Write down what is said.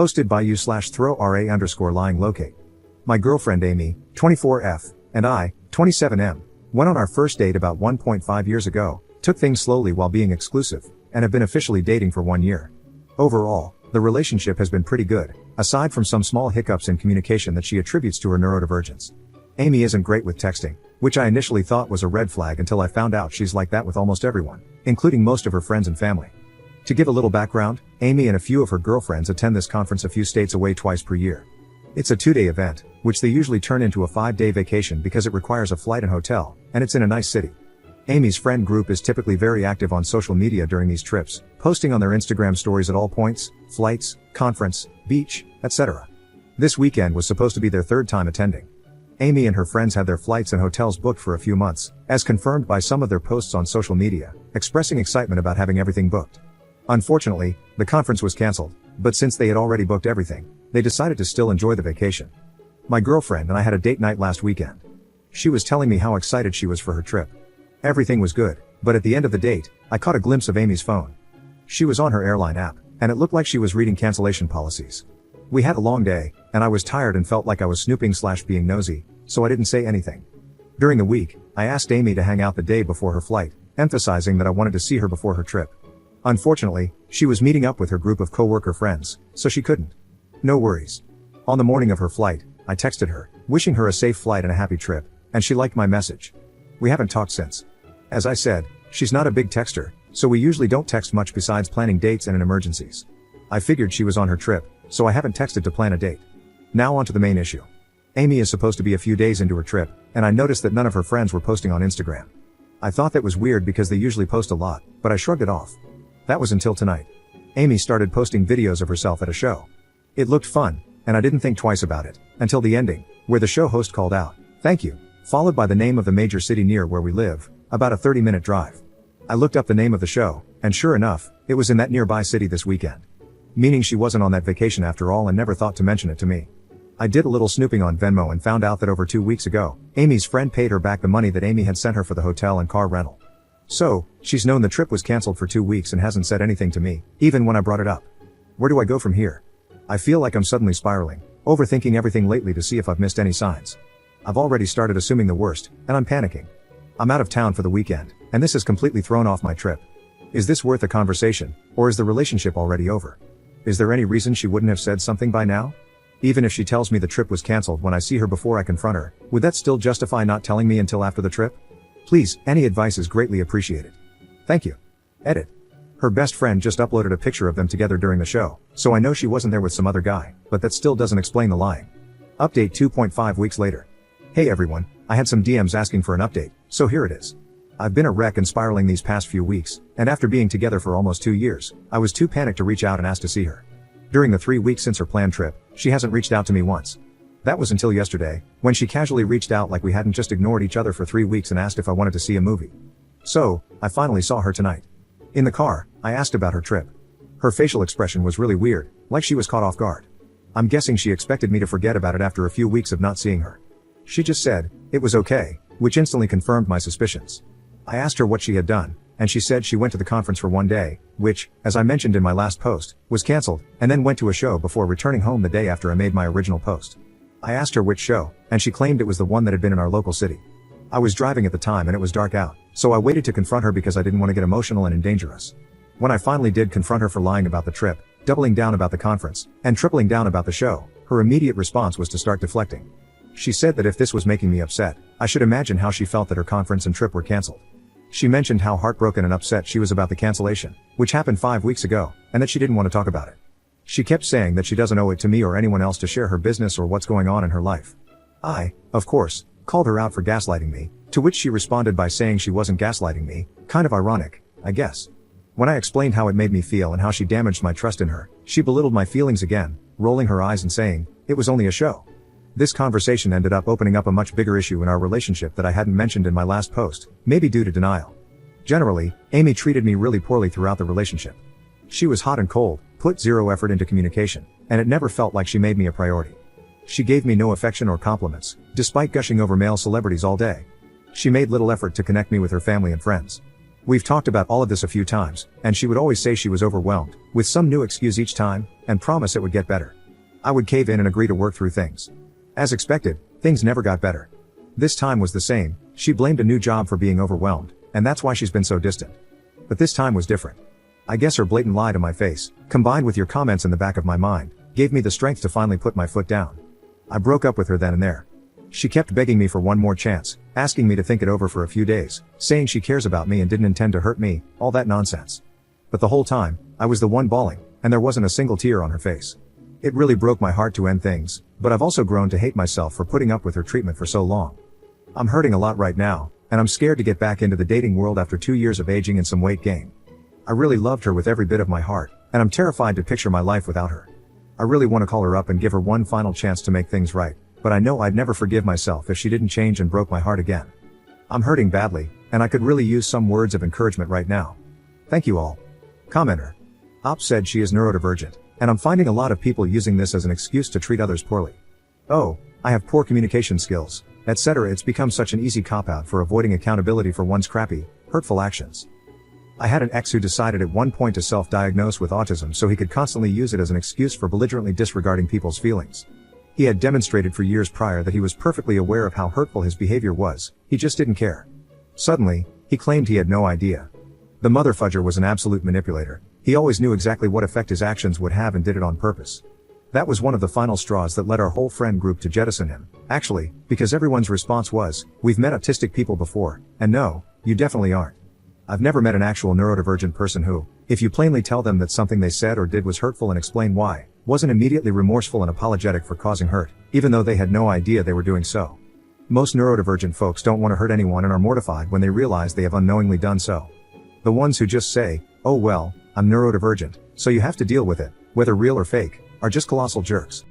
Hosted by you/throw_ra_lying locate. My girlfriend Amy, 24F, and I, 27M, went on our first date about 1.5 years ago, took things slowly while being exclusive, and have been officially dating for 1 year. Overall, the relationship has been pretty good, aside from some small hiccups in communication that she attributes to her neurodivergence. Amy isn't great with texting, which I initially thought was a red flag until I found out she's like that with almost everyone, including most of her friends and family. To give a little background, Amy and a few of her girlfriends attend this conference a few states away twice per year. It's a 2-day event, which they usually turn into a 5-day vacation because it requires a flight and hotel, and it's in a nice city. Amy's friend group is typically very active on social media during these trips, posting on their Instagram stories at all points, flights, conference, beach, etc. This weekend was supposed to be their third time attending. Amy and her friends had their flights and hotels booked for a few months, as confirmed by some of their posts on social media, expressing excitement about having everything booked. Unfortunately, the conference was cancelled, but since they had already booked everything, they decided to still enjoy the vacation. My girlfriend and I had a date night last weekend. She was telling me how excited she was for her trip. Everything was good, but at the end of the date, I caught a glimpse of Amy's phone. She was on her airline app, and it looked like she was reading cancellation policies. We had a long day, and I was tired and felt like I was snooping/being nosy, so I didn't say anything. During the week, I asked Amy to hang out the day before her flight, emphasizing that I wanted to see her before her trip. Unfortunately, she was meeting up with her group of coworker friends, so she couldn't. No worries. On the morning of her flight, I texted her, wishing her a safe flight and a happy trip, and she liked my message. We haven't talked since. As I said, she's not a big texter, so we usually don't text much besides planning dates and in emergencies. I figured she was on her trip, so I haven't texted to plan a date. Now on to the main issue. Amy is supposed to be a few days into her trip, and I noticed that none of her friends were posting on Instagram. I thought that was weird because they usually post a lot, but I shrugged it off. That was until tonight. Amy started posting videos of herself at a show. It looked fun, and I didn't think twice about it, until the ending, where the show host called out, "Thank you," followed by the name of the major city near where we live, about a 30-minute drive. I looked up the name of the show, and sure enough, it was in that nearby city this weekend. Meaning she wasn't on that vacation after all and never thought to mention it to me. I did a little snooping on Venmo and found out that over 2 weeks ago, Amy's friend paid her back the money that Amy had sent her for the hotel and car rental. So, she's known the trip was cancelled for 2 weeks and hasn't said anything to me, even when I brought it up. Where do I go from here? I feel like I'm suddenly spiraling, overthinking everything lately to see if I've missed any signs. I've already started assuming the worst, and I'm panicking. I'm out of town for the weekend, and this has completely thrown off my trip. Is this worth a conversation, or is the relationship already over? Is there any reason she wouldn't have said something by now? Even if she tells me the trip was cancelled when I see her before I confront her, would that still justify not telling me until after the trip? Please, any advice is greatly appreciated. Thank you. Edit. Her best friend just uploaded a picture of them together during the show, so I know she wasn't there with some other guy, but that still doesn't explain the lying. Update 2.5 weeks later. Hey everyone, I had some DMs asking for an update, so here it is. I've been a wreck and spiraling these past few weeks, and after being together for almost 2 years, I was too panicked to reach out and ask to see her. During the 3 weeks since her planned trip, she hasn't reached out to me once. That was until yesterday, when she casually reached out like we hadn't just ignored each other for 3 weeks and asked if I wanted to see a movie. So, I finally saw her tonight. In the car, I asked about her trip. Her facial expression was really weird, like she was caught off guard. I'm guessing she expected me to forget about it after a few weeks of not seeing her. She just said, it was okay, which instantly confirmed my suspicions. I asked her what she had done, and she said she went to the conference for 1 day, which, as I mentioned in my last post, was cancelled, and then went to a show before returning home the day after I made my original post. I asked her which show, and she claimed it was the one that had been in our local city. I was driving at the time and it was dark out, so I waited to confront her because I didn't want to get emotional and endanger us. When I finally did confront her for lying about the trip, doubling down about the conference, and tripling down about the show, her immediate response was to start deflecting. She said that if this was making me upset, I should imagine how she felt that her conference and trip were cancelled. She mentioned how heartbroken and upset she was about the cancellation, which happened 5 weeks ago, and that she didn't want to talk about it. She kept saying that she doesn't owe it to me or anyone else to share her business or what's going on in her life. I, of course, called her out for gaslighting me, to which she responded by saying she wasn't gaslighting me, kind of ironic, I guess. When I explained how it made me feel and how she damaged my trust in her, she belittled my feelings again, rolling her eyes and saying, it was only a show. This conversation ended up opening up a much bigger issue in our relationship that I hadn't mentioned in my last post, maybe due to denial. Generally, Amy treated me really poorly throughout the relationship. She was hot and cold, put zero effort into communication, and it never felt like she made me a priority. She gave me no affection or compliments, despite gushing over male celebrities all day. She made little effort to connect me with her family and friends. We've talked about all of this a few times, and she would always say she was overwhelmed, with some new excuse each time, and promise it would get better. I would cave in and agree to work through things. As expected, things never got better. This time was the same. She blamed a new job for being overwhelmed, and that's why she's been so distant. But this time was different. I guess her blatant lie to my face, combined with your comments in the back of my mind, gave me the strength to finally put my foot down. I broke up with her then and there. She kept begging me for one more chance, asking me to think it over for a few days, saying she cares about me and didn't intend to hurt me, all that nonsense. But the whole time, I was the one bawling, and there wasn't a single tear on her face. It really broke my heart to end things, but I've also grown to hate myself for putting up with her treatment for so long. I'm hurting a lot right now, and I'm scared to get back into the dating world after 2 years of aging and some weight gain. I really loved her with every bit of my heart, and I'm terrified to picture my life without her. I really want to call her up and give her one final chance to make things right, but I know I'd never forgive myself if she didn't change and broke my heart again. I'm hurting badly, and I could really use some words of encouragement right now. Thank you all. Commenter. Op said she is neurodivergent, and I'm finding a lot of people using this as an excuse to treat others poorly. Oh, I have poor communication skills, etc. It's become such an easy cop-out for avoiding accountability for one's crappy, hurtful actions. I had an ex who decided at one point to self-diagnose with autism so he could constantly use it as an excuse for belligerently disregarding people's feelings. He had demonstrated for years prior that he was perfectly aware of how hurtful his behavior was, he just didn't care. Suddenly, he claimed he had no idea. The motherfudger was an absolute manipulator. He always knew exactly what effect his actions would have and did it on purpose. That was one of the final straws that led our whole friend group to jettison him, actually, because everyone's response was, "We've met autistic people before, and no, you definitely aren't." I've never met an actual neurodivergent person who, if you plainly tell them that something they said or did was hurtful and explain why, wasn't immediately remorseful and apologetic for causing hurt, even though they had no idea they were doing so. Most neurodivergent folks don't want to hurt anyone and are mortified when they realize they have unknowingly done so. The ones who just say, "Oh well, I'm neurodivergent, so you have to deal with it, whether real or fake," are just colossal jerks.